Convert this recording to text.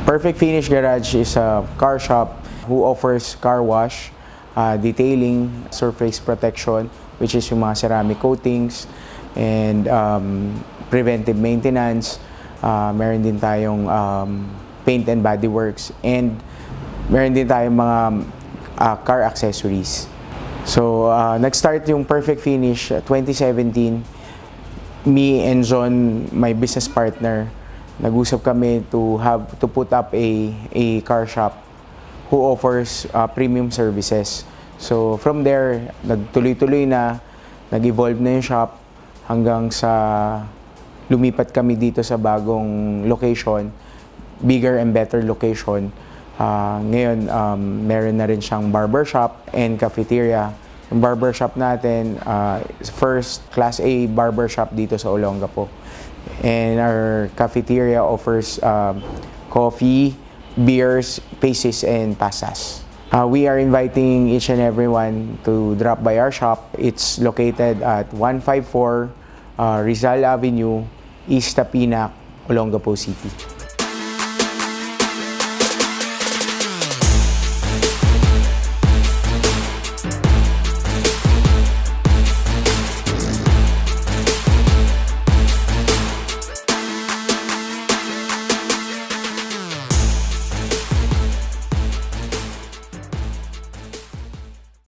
Perfect Finish Garage is a car shop who offers car wash, detailing, surface protection, which is yung mga ceramic coatings, and preventive maintenance. Meron din tayong paint and body works, and meron din tayong mga car accessories. So, nag-start yung Perfect Finish 2017. Me and John, my business partner, nag-usap kami to put up a car shop who offers premium services. So, from there, nagtuloy-tuloy na, nag-evolve na yung shop hanggang sa lumipat kami dito sa bagong location, bigger and better location. Ngayon, meron na rin siyang barbershop and cafeteria. Yung barbershop natin, first Class A barbershop dito sa Olongapo. And our cafeteria offers coffee, beers, pastries, and pastas. We are inviting each and everyone to drop by our shop. It's located at 154 Rizal Avenue, East Tapinac, Olongapo City.